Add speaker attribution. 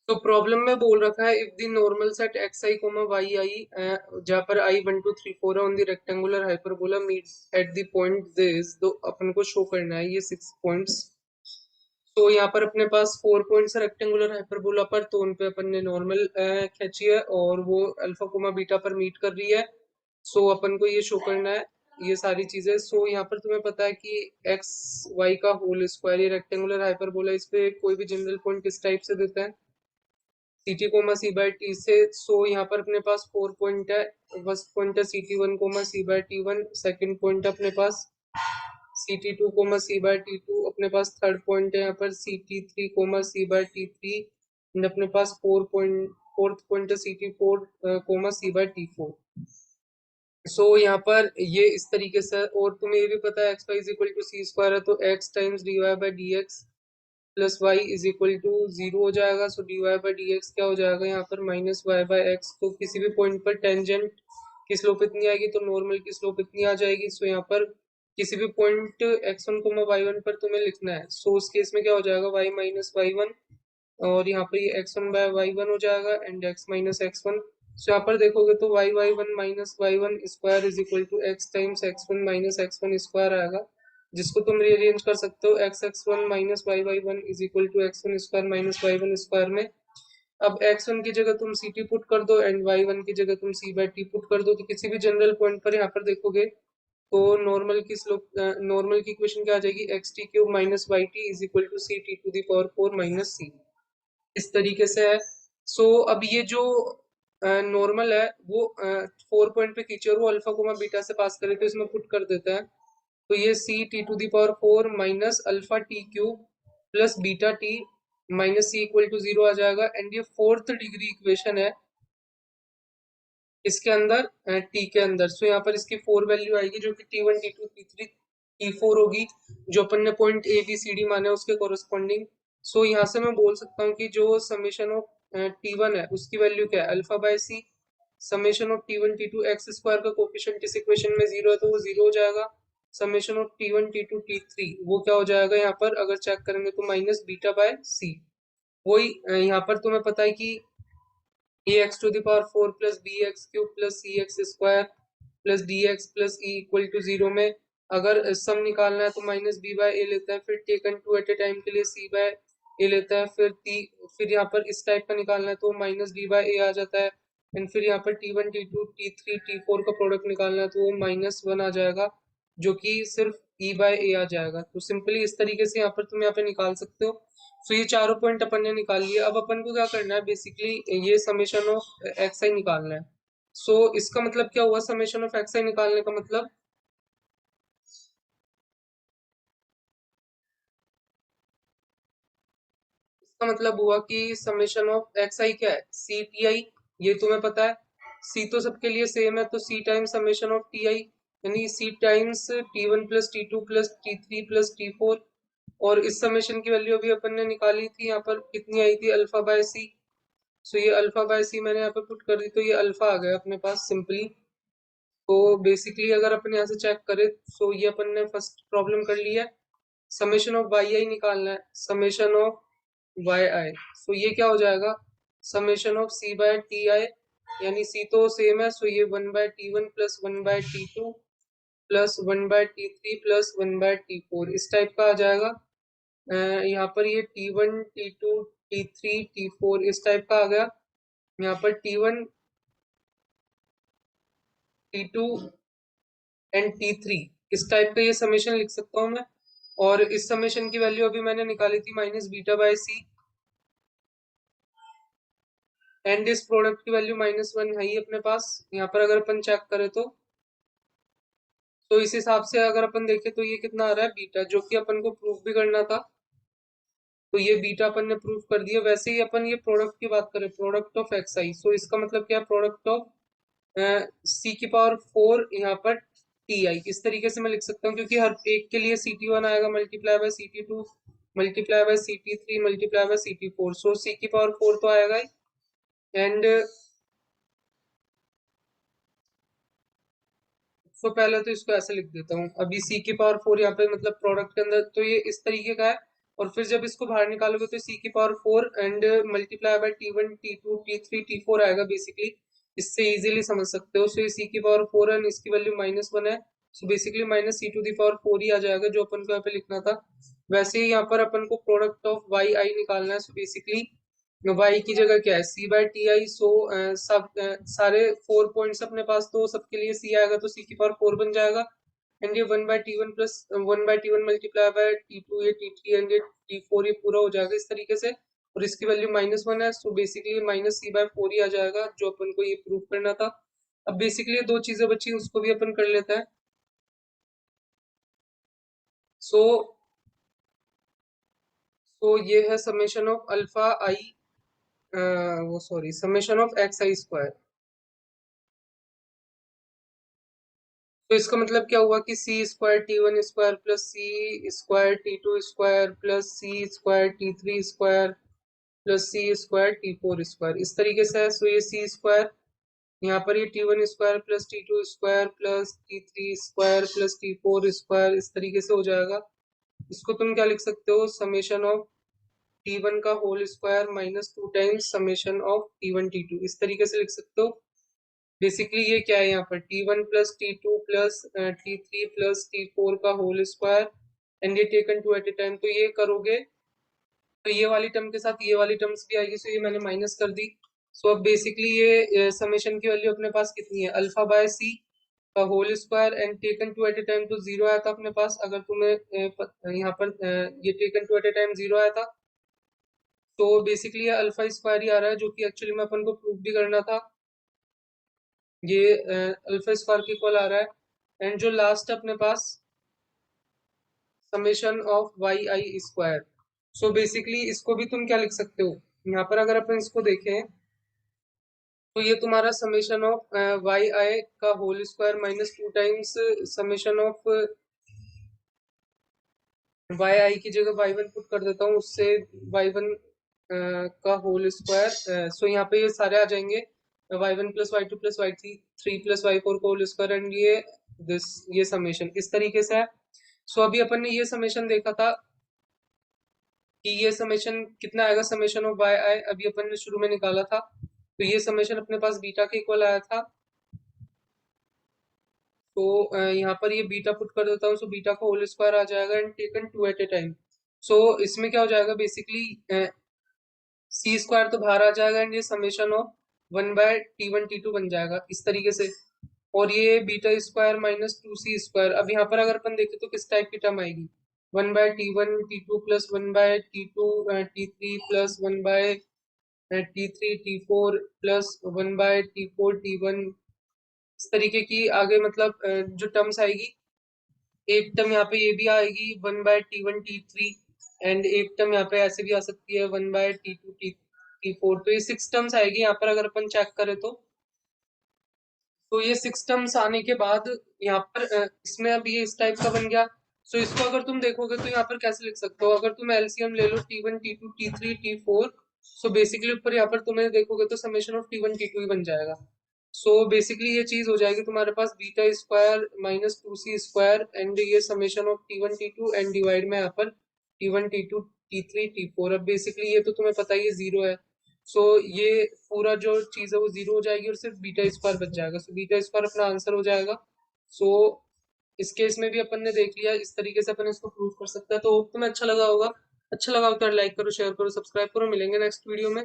Speaker 1: तो प्रॉब्लम में बोल रखा है if the normal set x i comma y i जहाँ पर आई 1 2 3 4 है on the rectangular hyperbola meet at the point this, तो अपन को शो करना है ये 6 पॉइंट्स। तो यहाँ पर अपने पास 4 पॉइंट्स रेक्टेंगुलर हाइपरबोला पर, तो उन पे अपन ने नॉर्मल खींची है और वो अल्फा कोमा बीटा पर मीट कर रही है। सो अपन को ये शो करना है ये सारी चीजें। सो यहाँ पर तुम्हें पता है कि एक्स वाई का होल स्क्वायर ये रेक्टेंगुलर हाइपरबोला, इस पे कोई भी जनरल पॉइंट किस टाइप से देता है, c t comma c by t से। सो यहाँ पर अपने पास 4 पॉइंट है। फर्स्ट पॉइंट है c t one comma c by T one, second point है अपने पास c T two comma c by T two, अपने पास थर्ड पॉइंट है यहाँ पर c t three comma c by T three, and अपने पास फोर्थ पॉइंट है c t four comma c by T four. So यहाँ पर ये इस तरीके से, और तुम्हें ये भी पता है x y is equal to c square है, तो x times d y by d x plus y is equal to 0 हो जाएगा। So d y by d x क्या हो जाएगा यहाँ पर माइनस वाई बाई एक्स। तो किसी भी पॉइंट पर टेंजेंट की स्लोप इतनी आएगी तो नॉर्मल की स्लोप इतनी आ जाएगी। सो यहाँ पर किसी भी point X one comma Y one पर तुम्हें लिखना है। सो उस केस में क्या हो जाएगा वाई माइनस वाई वन, और यहाँ पर ये x one by y one हो जाएगा and x minus x one. So यहाँ पर देखोगे तो y y one minus y one square is equal to x times x one minus x one square आएगा, जिसको तुम रीअरेंज कर सकते हो x x one minus y y one is equal to x one square minus y one square में। अब x one की जगह तुम सी टी पुट कर दो एंड वाई वन की जगह तुम सी बाई टी पुट कर दो, तो किसी भी जनरल पॉइंट पर यहाँ पर देखोगे तो नॉर्मल की इक्वेशन क्या आ जाएगी, x t cube minus y t is equal to c T to the power four minus c, इस तरीके से है। सो अब ये जो नॉर्मल है वो 4 पॉइंट पे खींचे और वो अल्फा कोमा बीटा से पास करे, तो इसमें पुट कर देता है। तो ये C T to the power four minus alpha T cube plus beta T minus C equal to 0 आ जाएगा, एंड ये फोर्थ डिग्री इक्वेशन है इसके अंदर टी के अंदर। सो यहाँ पर इसकी 4 वैल्यू आएगी जो कि T one T two T three T four होगी, जो अपन ने point A B C D माने उसके कोरस्पॉन्डिंग। सो यहाँ से मैं बोल सकता हूँ कि जो समेशन ऑफ टी वन है उसकी वैल्यू क्या है alpha by C, summation of T one T two X square का कोफिशिएंट इस इक्वेशन में 0 है तो वो 0 हो जाएगा। Summation of T one T two T three वो क्या हो जाएगा यहाँ पर अगर चेक करेंगे तो माइनस बीटा बाय सी। वही यहाँ पर तुम्हें पता है कि a x to the power four plus b x cube plus c x square plus d x plus e equal to 0 में अगर सम निकालना है तो माइनस बी बाय ए लेता है, फिर taken two at a time के लिए सी बाय ए लेता है, फिर यहाँ पर इस टाइप का निकालना है तो माइनस बी बाय ए आ जाता है, एंड फिर यहाँ पर T one T two T three T four का प्रोडक्ट निकालना है तो वो माइनस वन आ जाएगा, जो कि सिर्फ ई बाय ए आ जाएगा। तो सिंपली इस तरीके से यहाँ पर तुम यहाँ पे निकाल सकते हो। तो ये चारों पॉइंट अपन ने निकाल लिए। अब अपन को क्या करना है बेसिकली ये समेशन ऑफ एक्स आई निकालना है। सो इसका मतलब क्या हुआ समेशन ऑफ एक्स आई निकालने का मतलब, इसका मतलब हुआ कि समेशन ऑफ एक्स आई क्या है सी टी आई, ये तुम्हें पता है। सी तो सबके लिए सेम है तो c times summation of t आई, यानी c times t one plus t two plus t three plus t four. और इस समेशन की वैल्यू अभी अपन ने निकाली थी यहाँ पर कितनी आई थी अल्फा बाय सी। सो ये अल्फा बाय सी मैंने यहाँ पे पुट कर दी तो ये अल्फा आ गया अपने पास सिंपली। तो बेसिकली अगर अपन यहाँ से चेक करें तो ये अपन ने फर्स्ट प्रॉब्लम कर ली है। समेशन ऑफ वाई आई निकालना है, summation of Y I. So ये क्या हो जाएगा summation of C by T आई, यानी सी तो सेम है सो ये one by T one plus one by T two plus one by T three plus one by T four इस type का आ जाएगा। यहाँ पर ये T one T two T three T four इस टाइप का आ गया। यहाँ पर T one T two and T three इस टाइप का ये समेशन लिख सकता हूँ मैं। और इस समेशन की वैल्यू अभी मैंने निकाली थी minus beta by C, and इस प्रोडक्ट की वैल्यू माइनस वन है ही अपने पास यहाँ पर अगर अपन चेक करें तो इस हिसाब से अगर अपन देखें तो ये कितना आ रहा है बीटा, जो कि अपन को प्रूफ भी करना था। तो ये बीटा अपन ने प्रूफ कर दिया। वैसे ही अपन ये प्रोडक्ट की बात करें प्रोडक्ट ऑफ एक्स आई, सो इसका मतलब क्या है प्रोडक्ट ऑफ सी की पावर फोर यहाँ पर टी आई, इस तरीके से मैं लिख सकता हूँ क्योंकि हर एक के लिए सी टी वन आएगा multiply by c T two multiply by c t three multiply by c t four, so c की पावर फोर तो आएगा ही। एंड तो पहले तो इसको ऐसे लिख देता हूँ अभी सी की पावर फोर यहाँ पे मतलब प्रोडक्ट के अंदर, तो ये इस तरीके का है। और फिर जब इसको बाहर निकालोगे तो सी की power 4 and multiply by T1 T2 T3 T4 आएगा बेसिकली। इससे इजीली समझ सकते हो। सो ये सी की पावर 4 है, इसकी वैल्यू -1 है। So basically minus C to the power 4 ही आ जाएगा, जो अपन को यहाँ पे लिखना था। वैसे ही यहाँ पर अपन को प्रोडक्ट ऑफ वाई आई निकालना है। सो बेसिकली वाई की जगह क्या है, सी बाय टी आई। सो सारे 4 पॉइंट्स अपने पास, तो सबके लिए सी आएगा, तो सी की पावर 4 बन जाएगा। एंड ये 1/T1 plus 1/T1 multiply by T2, ये T3 एंड ये T4, ये पूरा हो जाएगा इस तरीके से। और इसकी वैल्यू -1 है। सो बेसिकली -C/4 ही आ जाएगा, जो अपन को ये प्रूव करना था। अब बेसिकली दो चीजें बची, उसको भी अपन कर लेते हैं। सो ये है समेशन ऑफ अल्फा आई, वो sorry, summation of x I square. तो इसका मतलब क्या हुआ कि C²T1² plus C²T2² plus C²T3² plus C²T4², इस तरीके से है। सो ये C², यहाँ पर ये T1² plus T2² plus T3² plus T4², इस तरीके से हो जाएगा। इसको तुम क्या लिख सकते हो, समेशन ऑफ T1 का whole square -2 times summation of T1 T2, इस तरीके से लिख सकते हो। बेसिकली ये क्या है, यहाँ पर T1 plus T2 plus T3 plus T4 का होल स्क्वायर एंड ये taken two at a time. तो ये करोगे तो ये वाली टर्म के साथ ये वाली टर्म्स भी आएगी। सो ये मैंने माइनस कर दी। सो अब बेसिकली ये समेशन की वैल्यू अपने पास कितनी है, अल्फा बाय सी का whole square and taken two at a time, तो जीरो आया था अपने पास। अगर तुम्हें यहाँ पर ये taken two at a time zero आया था, तो बेसिकली ये अल्फा स्क्वायर ही आ रहा है, जो कि एक्चुअली में अपन को प्रूव भी करना था। ये अल्फा स्क्वायर की इक्वल आ रहा है। एंड जो लास्ट अपने पास summation of Y i square. So basically इसको भी तुम क्या लिख सकते हो, यहाँ पर अगर अपन इसको देखें तो ये तुम्हारा समेशन ऑफ वाई आई का whole square -2 times summation of Y i की जगह y1 पुट कर देता हूँ, उससे y1 का होल स्क्वायर। सो यहाँ पे ये सारे आ जाएंगे, y1 plus y2 plus y3 plus y4 का होल स्क्वायर एंड ये समेशन इस तरीके से है। सो अभी अपन ने ये समेशन देखा था कि ये समेशन कितना आएगा, समेशन ऑफ वाई आई अभी अपन ने शुरू में निकाला था। तो ये समेशन अपने पास बीटा के इक्वल आया था। तो यहाँ पर ये बीटा पुट कर देता हूँ। सो बीटा का होल स्क्वायर आ जाएगा and taken two at a time. So इसमें क्या हो जाएगा, बेसिकली C² तो बाहर आ जाएगा एंड ये समेशन ऑफ 1/T1 T2 बन जाएगा इस तरीके से। और ये बीटा² -2C²। अब यहाँ पर अगर अपन देखें तो किस टाइप की टर्म आएगी, 1/T1 T2 plus 1/T2 T3 plus 1/T3 T4 plus 1/T4 T1, इस तरीके की आगे मतलब जो टर्म्स आएगी। एक टर्म यहाँ पे ये भी आएगी 1/T1 T3 एंड एक टर्म यहाँ पे ऐसे भी आ सकती है 1/T2 T4। तो ये 6 टर्म्स आएगी यहाँ पर अगर अपन चेक करें तो ये 6 टर्म्स आने के बाद यहाँ पर इसमें अब ये इस टाइप का बन गया। सो इसको अगर तुम देखोगे तो यहाँ पर कैसे लिख सकते हो, अगर तुम एलसीएम ले लो T1 T2 T3 T4। So basically ऊपर यहाँ पर तुम्हें देखोगे तो समेशन ऑफ T1 T2 ही बन जाएगा। सो बेसिकली ये चीज हो जाएगी तुम्हारे पास बीटा² -2C² एंड ये summation of T1 T2 and divide में यहाँ पर T1 T2 T3 T4। अब बेसिकली ये तो तुम्हें पता ही है जीरो है। सो ये पूरा जो चीज है वो जीरो हो जाएगी और सिर्फ बीटा² बच जाएगा। सो बीटा² अपना आंसर हो जाएगा। सो इस केस में भी अपन ने देख लिया, इस तरीके से अपन इसको प्रूव कर सकते हैं। तो होप तुम्हें अच्छा लगा होगा। अच्छा लगा हो तो लाइक करो, शेयर करो, सब्सक्राइब करो। मिलेंगे नेक्स्ट वीडियो में।